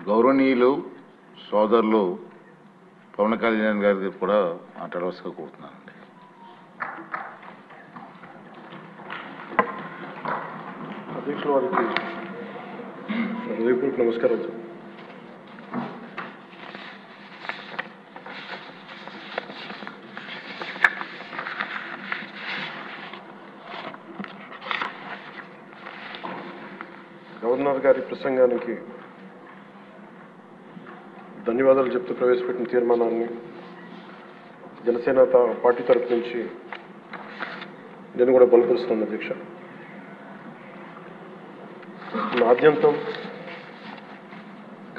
గౌరవనీయులు సోదరులు పవన్ కళ్యాణ్ గారికి కూడా మాట్లాడవలసిగా కోరుతున్నానండి. అధ్యక్షుల వారికి హృదయపూర్వక నమస్కారం సార్. గవర్నర్ గారి ప్రసంగానికి ధన్యవాదాలు చెప్తూ ప్రవేశపెట్టిన తీర్మానాన్ని జనసేన పార్టీ తరఫు నుంచి నేను కూడా బలపరుస్తున్నాను అధ్యక్ష. ఆద్యంతం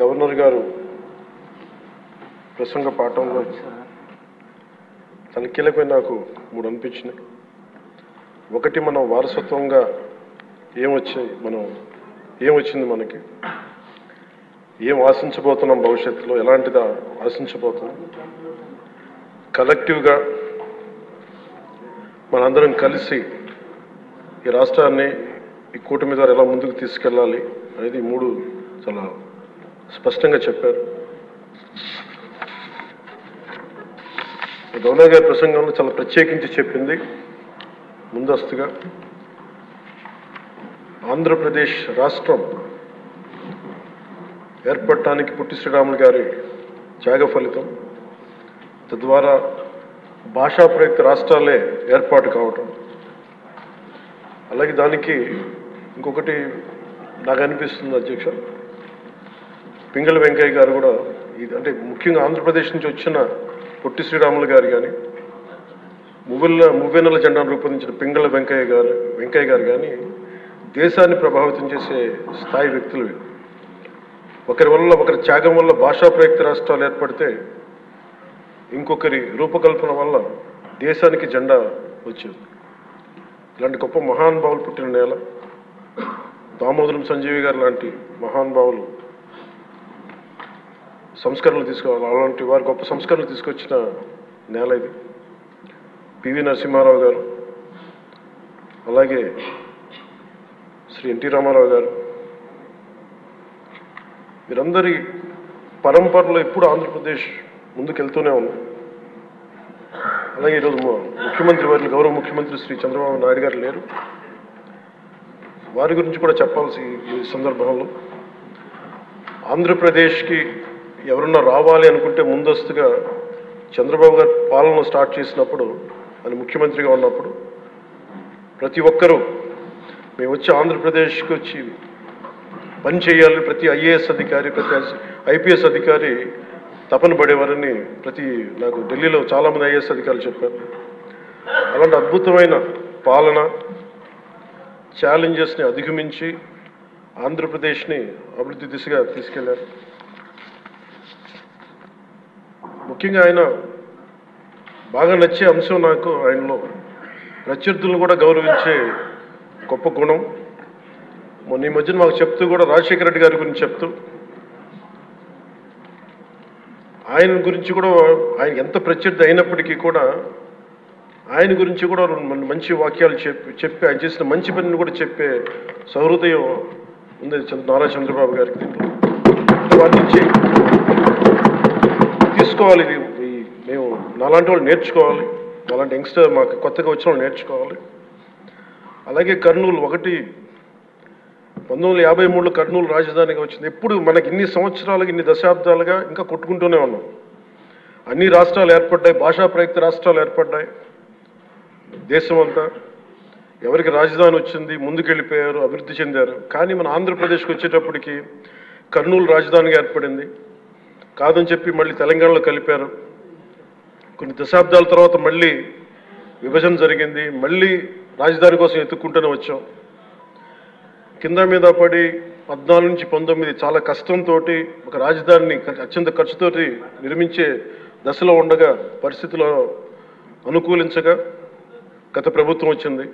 గవర్నర్ గారు ప్రసంగ పాఠంలో తన కీలకమైన నాకు 3 అనిపించినాయి. ఒకటి, మనం వారసత్వంగా ఏమొచ్చింది, మనకి ఏం ఆశించబోతున్నాం, భవిష్యత్తులో ఎలాంటిదా ఆశించబోతున్నాం, కలెక్టివ్గా మనందరం కలిసి ఈ రాష్ట్రాన్ని ఈ కూటమి ద్వారా ఎలా ముందుకు తీసుకెళ్ళాలి అనేది 3 చాలా స్పష్టంగా చెప్పారు. గవర్నర్ గారి ప్రసంగంలో చాలా ప్రత్యేకించి చెప్పింది ముందస్తుగా ఆంధ్రప్రదేశ్ రాష్ట్రం ఏర్పడటానికి పొట్టి శ్రీరాములు గారి త్యాగ ఫలితం, తద్వారా భాషా ప్రయుక్త రాష్ట్రాలే ఏర్పాటు కావటం. అలాగే దానికి ఇంకొకటి నాకు అనిపిస్తుంది అధ్యక్ష, పింగళి వెంకయ్య గారు కూడా అంటే ముఖ్యంగా ఆంధ్రప్రదేశ్ నుంచి వచ్చిన పొట్టి శ్రీరాములు గారు కానీ మువ్వెన్నెల జెండాను రూపొందించిన పింగళి వెంకయ్య గారు కానీ దేశాన్ని ప్రభావితం చేసే స్థాయి వ్యక్తులు. ఒకరి త్యాగం వల్ల భాషా ప్రయుక్త రాష్ట్రాలు ఏర్పడితే ఇంకొకరి రూపకల్పన వల్ల దేశానికి జెండా వచ్చింది. ఇలాంటి గొప్ప మహానుభావులు పుట్టిన నేల. దామోదరం సంజీవి గారు లాంటి మహానుభావులు సంస్కరణలు తీసుకోవాలి, అలాంటి వారు గొప్ప సంస్కరణలు తీసుకొచ్చిన నేల ఇది. పివి నరసింహారావు గారు, అలాగే శ్రీ ఎన్టీ రామారావు గారు, వీరందరి పరంపరలో ఎప్పుడు ఆంధ్రప్రదేశ్ ముందుకెళ్తూనే ఉంది. అలాగే ఈరోజు ముఖ్యమంత్రి వారి గౌరవ ముఖ్యమంత్రి శ్రీ చంద్రబాబు నాయుడు గారు లేరు, వారి గురించి కూడా చెప్పాల్సి ఈ సందర్భంలో. ఆంధ్రప్రదేశ్కి ఎవరన్నా రావాలి అనుకుంటే ముందస్తుగా చంద్రబాబు గారు పాలన స్టార్ట్ చేసినప్పుడు, ఆయన ముఖ్యమంత్రిగా ఉన్నప్పుడు ప్రతి ఒక్కరూ మేము వచ్చి ఆంధ్రప్రదేశ్కి వచ్చి పని చేయాలి, ప్రతి ఐఏఎస్ అధికారి, ప్రతి ఐపీఎస్ అధికారి తపన పడేవారని నాకు ఢిల్లీలో చాలామంది ఐఏఎస్ అధికారులు చెప్పారు. అలాంటి అద్భుతమైన పాలన, ఛాలెంజెస్ని అధిగమించి ఆంధ్రప్రదేశ్ని అభివృద్ధి దిశగా తీసుకెళ్లారు. ముఖ్యంగా ఆయన బాగా నచ్చే అంశం నాకు ఆయనలో ప్రత్యర్థులను కూడా గౌరవించే గొప్ప గుణం. మొన్న ఈ మధ్యన మాకు చెప్తూ కూడా రాజశేఖర రెడ్డి గారి గురించి చెప్తూ ఆయన గురించి కూడా, ఆయన ఎంత ప్రత్యర్థి అయినప్పటికీ కూడా ఆయన గురించి కూడా మంచి వాక్యాలు చెప్పి ఆయన చేసిన మంచి పనిని కూడా చెప్పే సహృదయం ఉంది నారా చంద్రబాబు గారికి. వాటి నుంచి తీసుకోవాలి, ఇది మేము నాలాంటి వాళ్ళు నేర్చుకోవాలి, అలాంటి యంగ్స్టర్ మాకు కొత్తగా వచ్చిన వాళ్ళు నేర్చుకోవాలి. అలాగే కర్నూలు 1953లో కర్నూలు రాజధానిగా వచ్చింది. ఎప్పుడు మనకి ఇన్ని సంవత్సరాలుగా, ఇన్ని దశాబ్దాలుగా ఇంకా కొట్టుకుంటూనే ఉన్నాం. అన్ని రాష్ట్రాలు ఏర్పడ్డాయి, భాషా ప్రయుక్త రాష్ట్రాలు ఏర్పడ్డాయి. దేశం అంతా ఎవరికి రాజధాని వచ్చింది, ముందుకెళ్ళిపోయారు, అభివృద్ధి చెందారు. కానీ మన ఆంధ్రప్రదేశ్కి వచ్చేటప్పటికి కర్నూలు రాజధానిగా ఏర్పడింది. కాదని చెప్పి మళ్ళీ తెలంగాణలో కలిపారు. కొన్ని దశాబ్దాల తర్వాత మళ్ళీ విభజన జరిగింది. మళ్ళీ రాజధాని కోసం ఎత్తుక్కుంటూనే వచ్చాం. కింద మీద పడి 14 నుంచి 19 చాలా కష్టంతో ఒక రాజధానిని అత్యంత ఖర్చుతోటి నిర్మించే దశలో ఉండగా పరిస్థితుల్లో అనుకూలించగా గత ప్రభుత్వం వచ్చింది.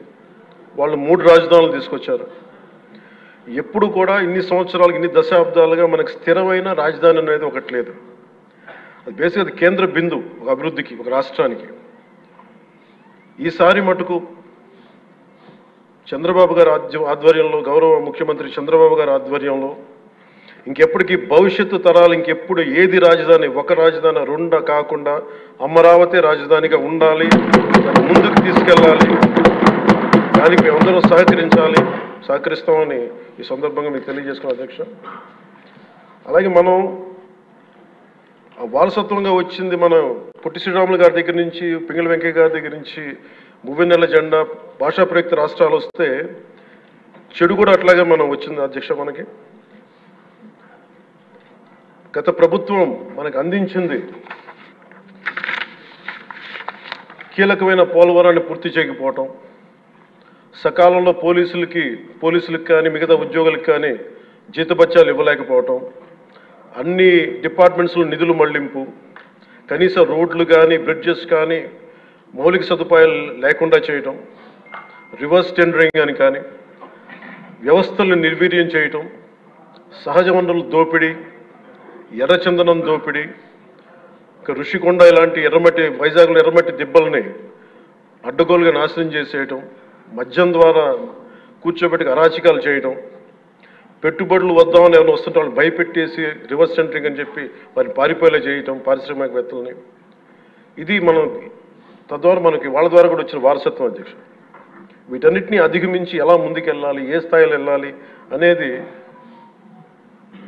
వాళ్ళు 3 రాజధానులు తీసుకొచ్చారు. ఎప్పుడు కూడా ఇన్ని సంవత్సరాలు, ఇన్ని దశాబ్దాలుగా మనకు స్థిరమైన రాజధాని అనేది ఒకటి లేదు. అది బేసిక్గా అది కేంద్ర బిందు ఒక అభివృద్ధికి, ఒక రాష్ట్రానికి. ఈసారి మటుకు చంద్రబాబు గారి ఆధ్వర్యంలో, గౌరవ ముఖ్యమంత్రి చంద్రబాబు గారి ఆధ్వర్యంలో ఇంకెప్పటికీ భవిష్యత్తు తరాలు ఇంకెప్పుడు ఏది రాజధాని, ఒక రాజధాని రెండా కాకుండా అమరావతి రాజధానిగా ఉండాలి, దాన్ని ముందుకు తీసుకెళ్ళాలి. దానికి మేమందరం సహకరిస్తామని ఈ సందర్భంగా మీకు తెలియజేసుకున్నాం అధ్యక్ష. అలాగే మనం వారసత్వంగా వచ్చింది మనం పొట్టి శ్రీరాములు గారి దగ్గర నుంచి, పింగళి వెంకయ్య గారి దగ్గర నుంచి మువ్వెన్నెల జెండా, భాషా ప్రయుక్త రాష్ట్రాలు వస్తే చెడు కూడా అట్లాగే మనం వచ్చింది అధ్యక్ష. మనకి గత ప్రభుత్వం మనకు అందించింది కీలకమైన పోలవరాన్ని పూర్తి చేయకపోవటం, సకాలంలో పోలీసులకు కానీ మిగతా ఉద్యోగులకు కానీ జీతభత్యాలు ఇవ్వలేకపోవటం, అన్ని డిపార్ట్మెంట్స్లో నిధులు మళ్లింపు, కనీస రోడ్లు కానీ బ్రిడ్జెస్ కానీ మౌలిక సదుపాయాలు లేకుండా చేయటం, రివర్స్ టెండరింగ్ అని కానీ వ్యవస్థలను నిర్వీర్యం చేయటం, సహజ వనరుల దోపిడీ, ఎర్రచందనం దోపిడీ, ఋషికొండ ఇలాంటి వైజాగ్లో ఎర్రమట్టి దిబ్బల్ని అడ్డగోలుగా నాశనం చేసేయటం, మద్యం ద్వారా కూర్చోబెట్టి అరాచకాలు చేయటం, పెట్టుబడులు వద్దామని ఎవరైనా వస్తుంటే వాళ్ళు భయపెట్టేసి రివర్స్ టెండరింగ్ అని చెప్పి వారిని పారిపోయేలా చేయటం పారిశ్రామికవేత్తలని. ఇది మనం తద్వారా మనకి వాళ్ళ ద్వారా కూడా వచ్చిన వారసత్వం అధ్యక్ష. వీటన్నిటినీ అధిగమించి ఎలా ముందుకెళ్ళాలి, ఏ స్థాయిలో వెళ్ళాలి అనేది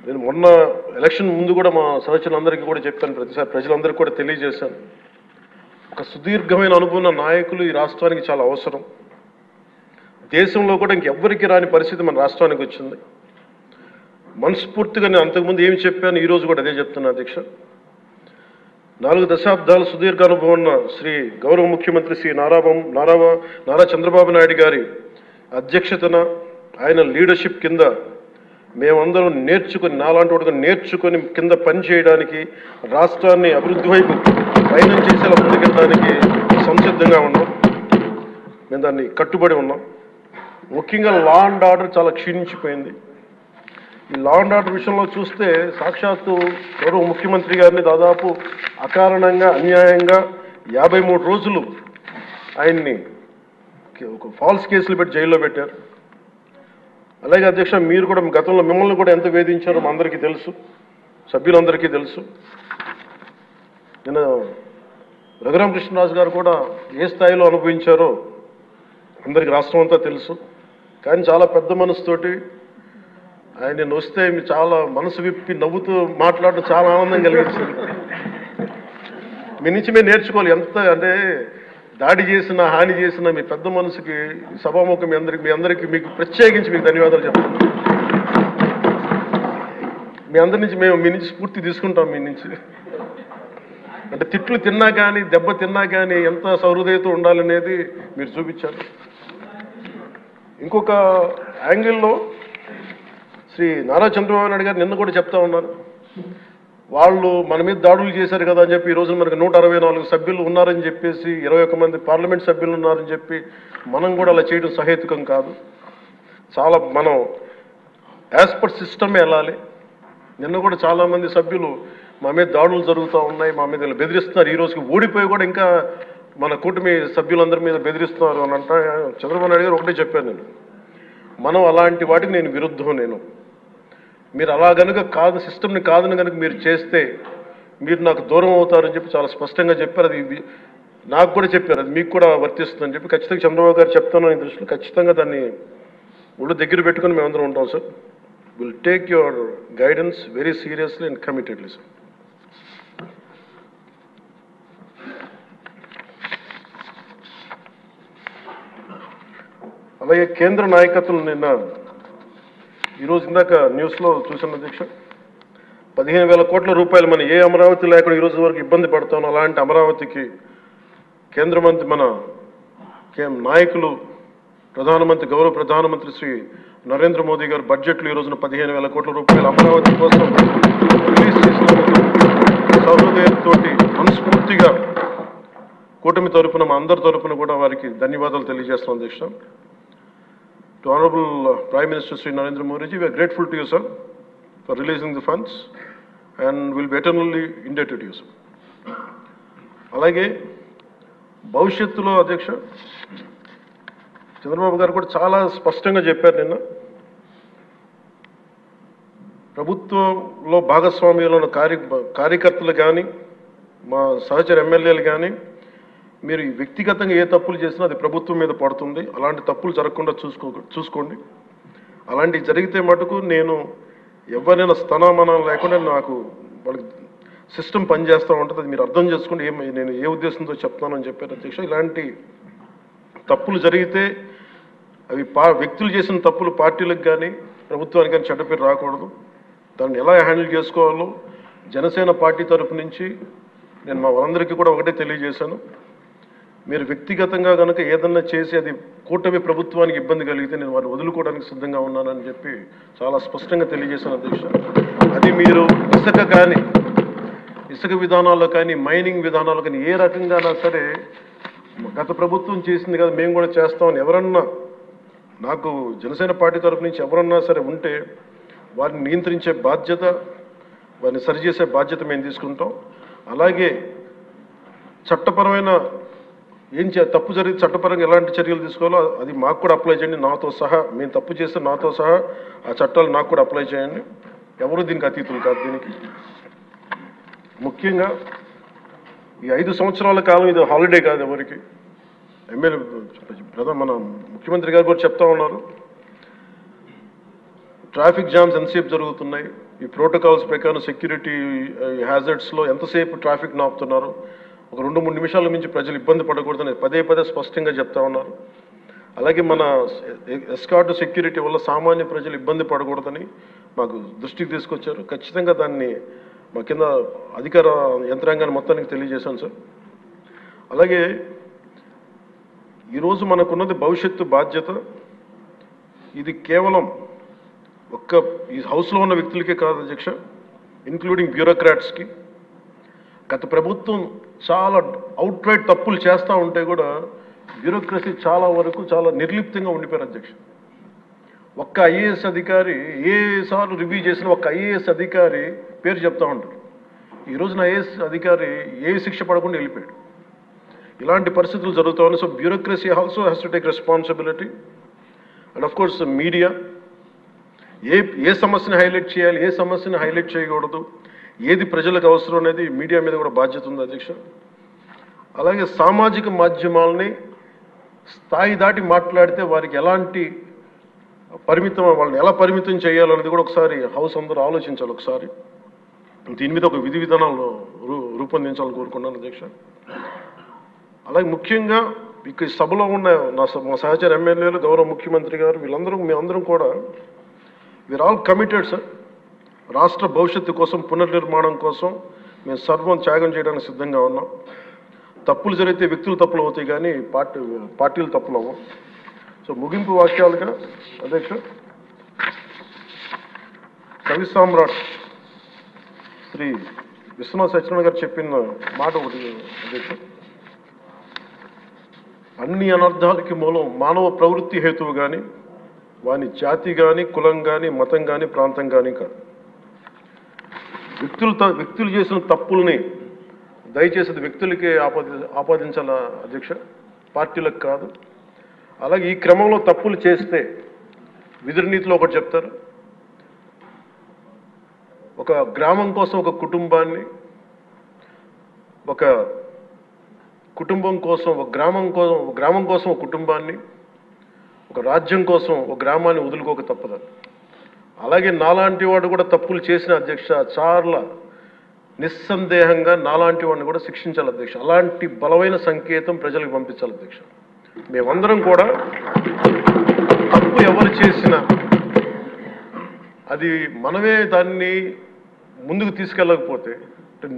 నేను మొన్న ఎలక్షన్ ముందు కూడా మా సహచరులందరికీ కూడా చెప్పాను, ప్రతిసారి ప్రజలందరికీ కూడా తెలియజేశాను. ఒక సుదీర్ఘమైన అనుభవం నాయకులు ఈ రాష్ట్రానికి చాలా అవసరం. దేశంలో కూడా ఇంకెవ్వరికి రాని పరిస్థితి మన రాష్ట్రానికి వచ్చింది. మనస్ఫూర్తిగా నేను అంతకుముందు ఏమి చెప్పాను, ఈరోజు కూడా అదే చెప్తున్నా అధ్యక్ష. 4 దశాబ్దాల సుదీర్ఘ అనుభవం ఉన్న శ్రీ గౌరవ ముఖ్యమంత్రి శ్రీ నారా చంద్రబాబు నాయుడు గారి అధ్యక్షతన, ఆయన లీడర్షిప్ కింద మేమందరం నేర్చుకొని, నాలాంటి వాడుగా నేర్చుకొని కింద పనిచేయడానికి, రాష్ట్రాన్ని అభివృద్ధి వైపు ప్రయాణం చేసేలా ముందుకెళ్ళడానికి సంసిద్ధంగా ఉన్నాం. మేము దాన్ని కట్టుబడి ఉన్నాం. ముఖ్యంగా లా అండ్ ఆర్డర్ చాలా క్షీణించిపోయింది. ఈ లా అండ్ ఆర్డర్ విషయంలో చూస్తే సాక్షాత్తు గౌరవ ముఖ్యమంత్రి గారిని దాదాపు అకారణంగా అన్యాయంగా 53 రోజులు ఆయన్ని ఒక ఫాల్స్ కేసులు పెట్టి జైల్లో పెట్టారు. అలాగే అధ్యక్ష, మీరు కూడా గతంలో మిమ్మల్ని కూడా ఎంత వేధించారో మా అందరికీ తెలుసు, సభ్యులందరికీ తెలుసు. నేను రఘురామకృష్ణరాజు గారు కూడా ఏ స్థాయిలో అనుభవించారో అందరికీ రాష్ట్రం అంతా తెలుసు. కానీ చాలా పెద్ద మనసుతోటి ఆయన వస్తే మీరు చాలా మనసు విప్పి నవ్వుతూ మాట్లాడటం చాలా ఆనందం కలిగించింది. మీ నుంచి మేము నేర్చుకోవాలి. ఎంత అంటే దాడి చేసినా హాని చేసినా మీ పెద్ద మనసుకి సభాముఖం మీ అందరికీ మీకు ప్రత్యేకించి మీకు ధన్యవాదాలు చెప్తాను. మీ అందరి నుంచి మీ నుంచి స్ఫూర్తి తీసుకుంటాం. మీ నుంచి అంటే తిట్లు తిన్నా కానీ, దెబ్బ తిన్నా కానీ ఎంత సహృదయతో ఉండాలనేది మీరు చూపించారు. ఇంకొక యాంగిల్లో శ్రీ నారా చంద్రబాబు నాయుడు గారు నిన్న కూడా చెప్తా ఉన్నారు, వాళ్ళు మన మీద దాడులు చేశారు కదా అని చెప్పి ఈరోజు మనకు 164 సభ్యులు ఉన్నారని చెప్పేసి, 21 మంది పార్లమెంట్ సభ్యులు ఉన్నారని చెప్పి మనం కూడా అలా చేయడం సహేతుకం కాదు. చాలా మనం యాజ్ పర్ సిస్టమే వెళ్ళాలి. నిన్న కూడా చాలామంది సభ్యులు మా మీద దాడులు జరుగుతూ ఉన్నాయి, మా మీద బెదిరిస్తున్నారు, ఈ రోజుకి ఓడిపోయి కూడా ఇంకా మన కూటమి సభ్యులందరి మీద బెదిరిస్తున్నారు అని అంటే, చంద్రబాబు నాయుడు గారు ఒకటే చెప్పాను, నేను మనం అలాంటి వాటికి నేను విరుద్ధం. మీరు అలా కనుక కాదు, సిస్టమ్ని కాదని కనుక మీరు చేస్తే మీరు నాకు దూరం అవుతారని చెప్పి చాలా స్పష్టంగా చెప్పారు. అది నాకు కూడా చెప్పారు, అది మీకు కూడా వర్తిస్తుందని చెప్పి ఖచ్చితంగా చంద్రబాబు గారు చెప్తాను ఈ దృష్టిలో. ఖచ్చితంగా దాన్ని ఒళ్ళు దగ్గర పెట్టుకుని మేమందరం ఉంటాం sir. Will take your guidance very seriously and committedly sir. అలాగే కేంద్ర నాయకత్వం నిన్న ఈరోజు ఇందాక న్యూస్లో చూసిన అధ్యక్ష, 15,000 కోట్ల రూపాయలు మన ఏ అమరావతి లేకుండా ఈరోజు వరకు ఇబ్బంది పడతాం, అలాంటి అమరావతికి కేంద్ర మంత్రి మన నాయకులు గౌరవ ప్రధానమంత్రి శ్రీ నరేంద్ర మోదీ గారు బడ్జెట్లో ఈ రోజున 15,000 కోట్ల రూపాయలు అమరావతి కోసం రిలీజ్ చేసినందుకు సహృదయంతో మనస్ఫూర్తిగా కూటమి తరఫున మా అందరి తరఫున కూడా వారికి ధన్యవాదాలు తెలియజేస్తాం అధ్యక్ష. To Honorable Prime Minister Sri Narendra Modi ji, we are grateful to you, sir, for releasing the funds and will be eternally indebted to you, sir. అలాగే భవిష్యత్తులో అధ్యక్ష చంద్రబాబు గారు కూడా చాలా స్పష్టంగా చెప్పారు నిన్న, ప్రభుత్వంలో భాగస్వామ్యంలో ఉన్న కార్యకర్తలు కానీ మా సహచర ఎమ్మెల్యేలు కానీ మీరు వ్యక్తిగతంగా ఏ తప్పులు చేసినా అది ప్రభుత్వం మీద పడుతుంది. అలాంటి తప్పులు జరగకుండా చూసుకోండి. అలాంటివి జరిగితే మటుకు నేను ఎవరైనా స్థనామనం లేకుండా నాకు వాళ్ళకి సిస్టమ్ పనిచేస్తూ ఉంటుంది. అది మీరు అర్థం చేసుకోండి నేను ఏ ఉద్దేశంతో చెప్తానని చెప్పారు అధ్యక్ష. ఇలాంటి తప్పులు జరిగితే అవి వ్యక్తులు చేసిన తప్పులు పార్టీలకు కానీ ప్రభుత్వానికి కానీ చెడ్డ పేరు రాకూడదు. దాన్ని ఎలా హ్యాండిల్ చేసుకోవాలో జనసేన పార్టీ తరఫు నుంచి నేను మా వాళ్ళందరికీ కూడా ఒకటే తెలియజేశాను. మీరు వ్యక్తిగతంగా కనుక ఏదన్నా చేసి అది కూటమి ప్రభుత్వానికి ఇబ్బంది కలిగితే నేను వారిని వదులుకోవడానికి సిద్ధంగా ఉన్నానని చెప్పి చాలా స్పష్టంగా తెలియజేశాను అధ్యక్ష. అది మీరు ఇసుక విధానాల్లో కానీ మైనింగ్ విధానాల్లో కానీ ఏ రకంగానా సరే గత ప్రభుత్వం చేసింది కదా మేము కూడా చేస్తామని ఎవరన్నా నాకు జనసేన పార్టీ తరఫు నుంచి ఎవరన్నా సరే ఉంటే వారిని నియంత్రించే బాధ్యత, వారిని సరిచేసే బాధ్యత మేము తీసుకుంటాం. అలాగే చట్టపరమైన తప్పు జరిగితే చట్టపరంగా ఎలాంటి చర్యలు తీసుకోవాలో అది మాకు కూడా అప్లై చేయండి. నాతో సహా మేము తప్పు చేస్తే నాతో సహా ఆ చట్టాలు నాకు కూడా అప్లై చేయండి. ఎవరు దీనికి అతీతులు కాదు. దీనికి ముఖ్యంగా ఈ 5 సంవత్సరాల కాలం ఇది హాలిడే కాదు ఎవరికి. మన ముఖ్యమంత్రి గారు కూడా చెప్తా ఉన్నారు, ట్రాఫిక్ జామ్స్ ఎంతసేపు జరుగుతున్నాయి, ఈ ప్రోటోకాల్స్ ప్రకారం సెక్యూరిటీ హ్యాజర్డ్స్లో ఎంతసేపు ట్రాఫిక్ నాపుతున్నారు, ఒక 2-3 నిమిషాల మించి ప్రజలు ఇబ్బంది పడకూడదని పదే స్పష్టంగా చెప్తా ఉన్నారు. అలాగే మన ఎస్కార్ట్ సెక్యూరిటీ వల్ల సామాన్య ప్రజలు ఇబ్బంది పడకూడదని మాకు దృష్టికి తీసుకొచ్చారు. ఖచ్చితంగా దాన్ని మా కింద అధికార యంత్రాంగాన్ని మొత్తానికి తెలియజేశాను సార్. అలాగే ఈరోజు మనకున్నది భవిష్యత్తు బాధ్యత. ఇది కేవలం ఈ హౌస్లో ఉన్న వ్యక్తులకే కాదు అధ్యక్ష, ఇంక్లూడింగ్ బ్యూరోక్రాట్స్కి. గత ప్రభుత్వం చాలా అవుట్రైట్ తప్పులు చేస్తూ ఉంటే కూడా బ్యూరోక్రసీ చాలా వరకు చాలా నిర్లిప్తంగా ఉండిపోయారు అధ్యక్ష. ఒక్క ఐఏఎస్ అధికారి ఏసార్లు రివ్యూ చేసిన ఒక్క ఐఏఎస్ అధికారి పేరు చెప్తా ఉంటారు. ఈ రోజున ఐఏఎస్ అధికారి ఏ శిక్ష పడకుండా వెళ్ళిపోయాడు. ఇలాంటి పరిస్థితులు జరుగుతూ ఉన్నాయి. So bureaucracy also has to take responsibility. And of course media ఏ సమస్యని హైలైట్ చేయాలి, ఏ సమస్యని హైలైట్ చేయకూడదు, ఏది ప్రజలకు అవసరం అనేది మీడియా మీద కూడా బాధ్యత ఉంది అధ్యక్ష. అలాగే సామాజిక మాధ్యమాలని స్థాయి దాటి మాట్లాడితే వారికి ఎలాంటి వాళ్ళని ఎలా పరిమితం చేయాలనేది కూడా ఒకసారి హౌస్ అందరూ ఆలోచించాలి. ఒకసారి దీని మీద ఒక విధి విధానాలు రూపొందించాలని కోరుకున్నాను అధ్యక్ష. అలాగే ముఖ్యంగా ఇక సభలో ఉన్న మా సహచర ఎమ్మెల్యేలు, గౌరవ ముఖ్యమంత్రి గారు, మేమందరం కూడా వీఆర్ ఆల్ కమిటెడ్ సార్. రాష్ట్ర భవిష్యత్తు కోసం, పునర్నిర్మాణం కోసం మేము సర్వం త్యాగం చేయడానికి సిద్ధంగా ఉన్నాం. తప్పులు జరిగితే వ్యక్తులు తప్పులు అవుతాయి కానీ పార్టీలు తప్పులు అవ్వం. సో ముగింపు వాక్యాలుగా అధ్యక్ష, కవి సామ్రాట్ శ్రీ విశ్వనాథ్ సత్యనారాయణ గారు చెప్పిన మాట ఒకటి అధ్యక్ష, అన్ని అనర్థాలకి మూలం మానవ ప్రవృత్తి హేతువు కానీ, వాని జాతి కానీ, కులం కానీ, మతం కానీ, ప్రాంతం కానీ కాదు. వ్యక్తులు చేసిన తప్పుల్ని దయచేసి వ్యక్తులకే ఆపాదించాల అధ్యక్ష, పార్టీలకు కాదు. అలాగే ఈ క్రమంలో తప్పులు చేస్తే విధి నీతిలో ఒకటి చెప్తారు, ఒక గ్రామం కోసం ఒక కుటుంబాన్ని, ఒక కుటుంబం కోసం ఒక గ్రామం కోసం ఒక కుటుంబాన్ని, ఒక రాజ్యం కోసం ఒక గ్రామాన్ని వదులుకోక తప్పదు. అలాగే నాలాంటి వాడు కూడా తప్పులు చేసిన అధ్యక్ష చాలా నిస్సందేహంగా నాలాంటి వాడిని కూడా శిక్షించాలి అధ్యక్ష. అలాంటి బలమైన సంకేతం ప్రజలకు పంపించాలి అధ్యక్ష. మేమందరం కూడా తప్పు ఎవరు చేసినా అది మనమే దాన్ని ముందుకు తీసుకెళ్ళకపోతే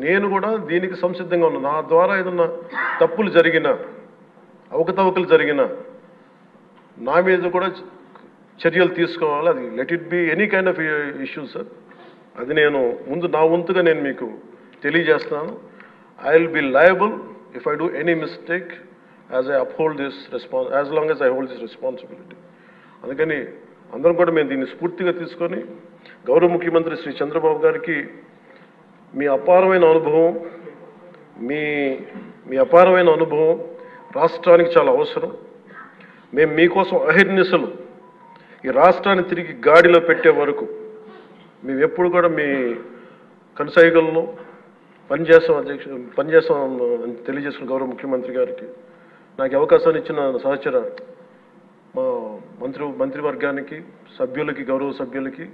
నేను కూడా దీనికి సంసిద్ధంగా ఉన్నాను. నా ద్వారా ఏదన్నా తప్పులు జరిగినా, అవకతవకలు జరిగినా నా మీద కూడా చర్యలు తీసుకోవాలి. అది let it be any kind of issues sir. అది నేను ముందు నా వంతుగా నేను మీకు తెలియజేస్తున్నాను. I will be liable if I do any mistake as I uphold this as long as I hold this responsibility. అందుకని అందరం కూడా మేము దీన్ని స్ఫూర్తిగా తీసుకొని గౌరవ ముఖ్యమంత్రి శ్రీ చంద్రబాబు గారికి మీ అపారమైన అనుభవం రాష్ట్రానికి చాలా అవసరం. మేము మీకోసం అహిర్నిశలు ఈ రాష్ట్రాన్ని తిరిగి గాడిలో పెట్టే వరకు మేము ఎప్పుడు కూడా మీ కనసాయిగల్లో పనిచేస్తాం అని తెలియజేసుకున్న గౌరవ ముఖ్యమంత్రి గారికి, నాకు అవకాశాన్ని ఇచ్చిన సహచర మా మంత్రివర్గానికి, సభ్యులకి, గౌరవ సభ్యులకి